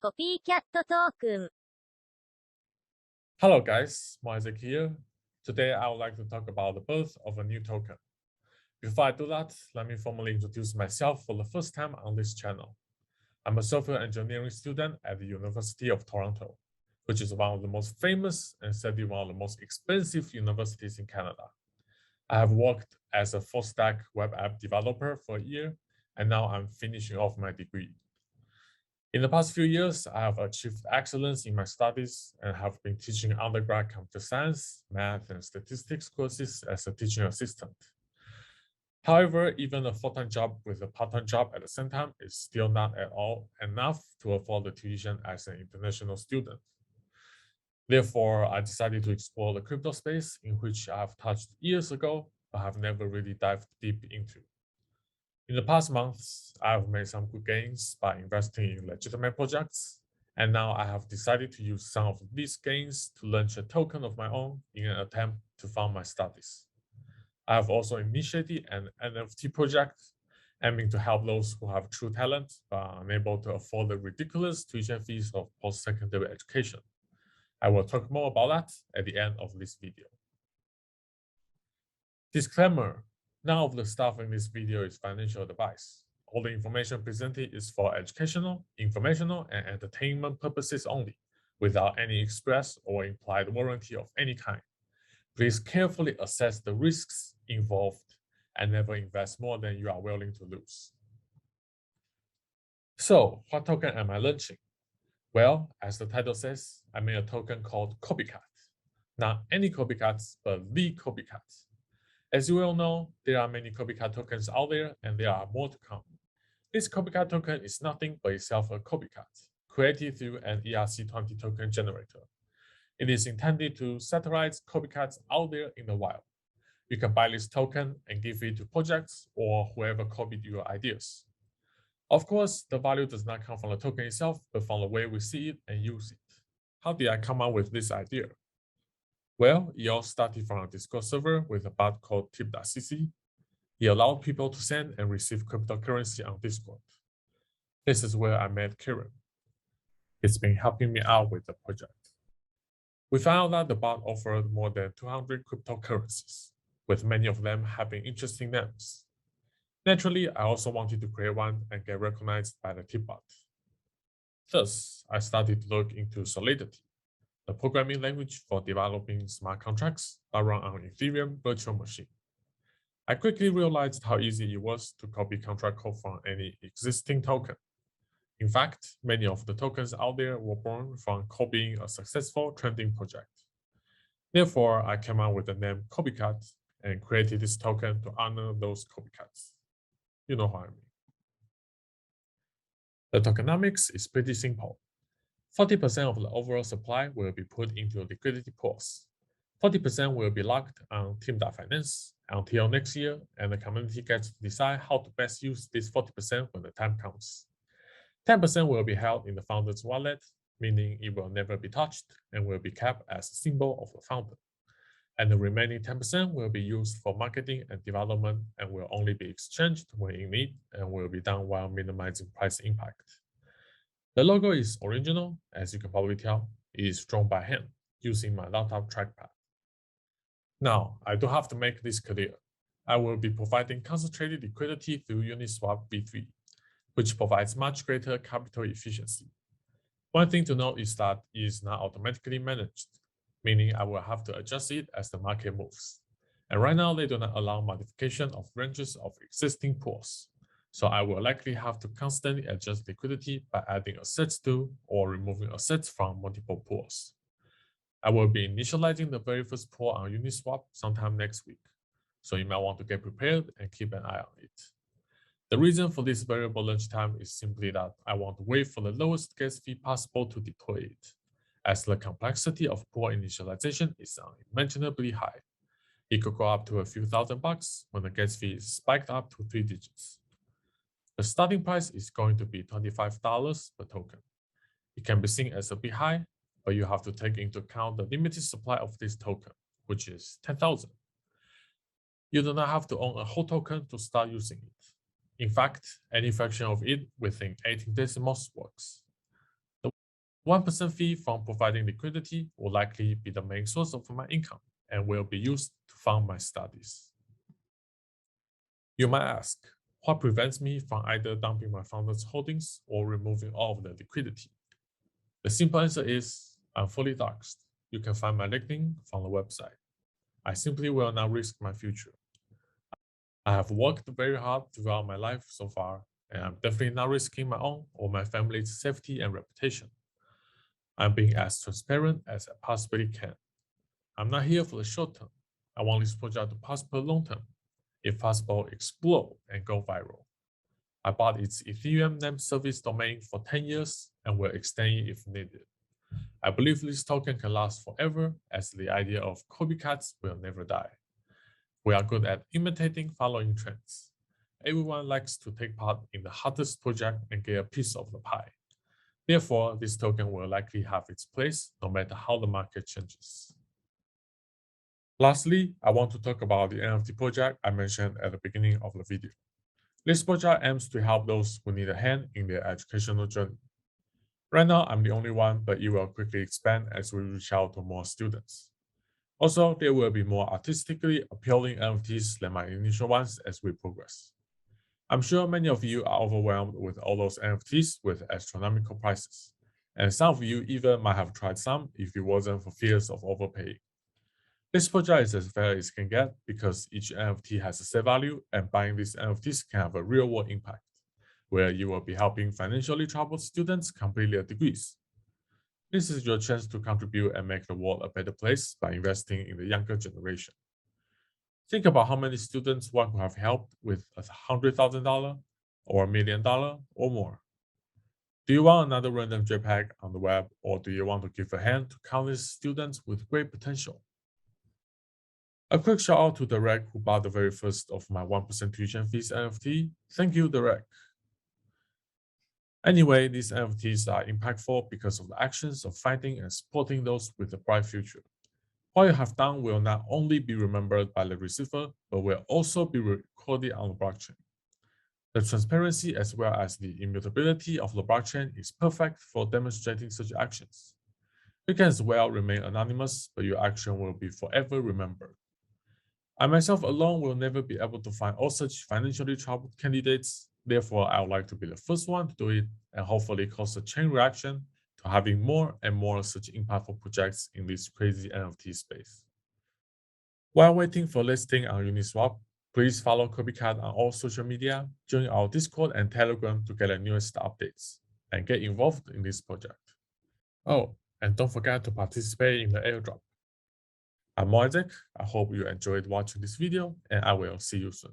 COPYCAT トークン Hello guys, mouisaac here. Today I would like to talk about the birth of a new token. Before I do that, let me formally introduce myself for the first time on this channel. I'm a software engineering student at the University of Toronto, which is one of the most famous and sadly one of the most expensive universities in Canada. I have worked as a full-stack web app developer for a year, and now I'm finishing off my degree. In the past few years, I have achieved excellence in my studies and have been teaching undergrad computer science, math, and statistics courses as a teaching assistant. However, even a full-time job with a part-time job at the same time is still not at all enough to afford the tuition as an international student. Therefore, I decided to explore the crypto space, in which I have touched years ago, but have never really dived deep into. In the past months, I have made some good gains by investing in legitimate projects, and now I have decided to use some of these gains to launch a token of my own in an attempt to fund my studies. I have also initiated an NFT project aiming to help those who have true talent but are unable to afford the ridiculous tuition fees of post-secondary education. I will talk more about that at the end of this video. Disclaimer: none of the stuff in this video is financial advice. All the information presented is for educational, informational, and entertainment purposes only, without any express or implied warranty of any kind. Please carefully assess the risks involved and never invest more than you are willing to lose. So, what token am I launching? Well, as the title says, I made a token called COPYCAT. Not any copycats, but the copycat. As you all know, there are many copycat tokens out there, and there are more to come. This copycat token is nothing but itself a copycat, created through an ERC20 token generator. It is intended to satirize copycats out there in the wild. You can buy this token and give it to projects or whoever copied your ideas. Of course, the value does not come from the token itself, but from the way we see it and use it. How did I come up with this idea? Well, it all started from a Discord server with a bot called tip.cc. It allowed people to send and receive cryptocurrency on Discord. This is where I met Kieran. He's been helping me out with the project. We found that the bot offered more than 200 cryptocurrencies, with many of them having interesting names. Naturally, I also wanted to create one and get recognized by the tip bot. Thus, I started to look into Solidity, the programming language for developing smart contracts that run on Ethereum virtual machine. I quickly realized how easy it was to copy contract code from any existing token. In fact, many of the tokens out there were born from copying a successful trending project. Therefore, I came up with the name COPYCAT and created this token to honor those copycats. You know what I mean. The tokenomics is pretty simple. 40% of the overall supply will be put into liquidity pools. 40% will be locked on team.finance until next year, and the community gets to decide how to best use this 40% when the time comes. 10% will be held in the founder's wallet, meaning it will never be touched and will be kept as a symbol of the founder. And the remaining 10% will be used for marketing and development and will only be exchanged when in need and will be done while minimizing price impact. The logo is original, as you can probably tell. It is drawn by hand using my laptop trackpad. Now, I do have to make this clear. I will be providing concentrated liquidity through Uniswap v3, which provides much greater capital efficiency. One thing to note is that it is not automatically managed, meaning I will have to adjust it as the market moves. And right now, they do not allow modification of ranges of existing pools. So I will likely have to constantly adjust liquidity by adding assets to or removing assets from multiple pools. I will be initializing the very first pool on Uniswap sometime next week, so you might want to get prepared and keep an eye on it. The reason for this variable launch time is simply that I want to wait for the lowest gas fee possible to deploy it, as the complexity of pool initialization is unimaginably high. It could go up to a few $1,000 when the gas fee is spiked up to 3 digits. The starting price is going to be $25 per token. It can be seen as a bit high, but you have to take into account the limited supply of this token, which is 10,000. You do not have to own a whole token to start using it. In fact, any fraction of it within 18 decimals works. 1% fee from providing liquidity will likely be the main source of my income and will be used to fund my studies. You might ask, what prevents me from either dumping my founder's holdings or removing all of the liquidity? The simple answer is, I'm fully doxxed. You can find my LinkedIn from the website. I simply will not risk my future. I have worked very hard throughout my life so far, and I'm definitely not risking my own or my family's safety and reputation. I'm being as transparent as I possibly can. I'm not here for the short term. I want this project to prosper long term. If possible, explode and go viral. I bought its Ethereum name service domain for 10 years and will extend it if needed. I believe this token can last forever, as the idea of copycats will never die. We are good at imitating following trends. Everyone likes to take part in the hottest project and get a piece of the pie. Therefore, this token will likely have its place no matter how the market changes. Lastly, I want to talk about the NFT project I mentioned at the beginning of the video. This project aims to help those who need a hand in their educational journey. Right now, I'm the only one, but it will quickly expand as we reach out to more students. Also, there will be more artistically appealing NFTs than my initial ones as we progress. I'm sure many of you are overwhelmed with all those NFTs with astronomical prices, and some of you even might have tried some if it wasn't for fears of overpaying. This project is as fair as it can get because each NFT has a set value, and buying these NFTs can have a real-world impact, where you will be helping financially troubled students complete their degrees. This is your chance to contribute and make the world a better place by investing in the younger generation. Think about how many students one could have helped with $100,000 or $1 million or more. Do you want another random JPEG on the web, or do you want to give a hand to countless students with great potential? A quick shout out to Derek, who bought the very first of my 1% tuition fees NFT. Thank you, Derek. Anyway, these NFTs are impactful because of the actions of finding and supporting those with a bright future. What you have done will not only be remembered by the receiver, but will also be recorded on the blockchain. The transparency as well as the immutability of the blockchain is perfect for demonstrating such actions. You can as well remain anonymous, but your action will be forever remembered. I myself alone will never be able to find all such financially troubled candidates. Therefore, I would like to be the first one to do it and hopefully cause a chain reaction to having more and more such impactful projects in this crazy NFT space. While waiting for listing on Uniswap, please follow COPYCAT on all social media, join our Discord and Telegram to get the newest updates, and get involved in this project. Oh, and don't forget to participate in the airdrop. I'm mouisaac. I hope you enjoyed watching this video, and I will see you soon.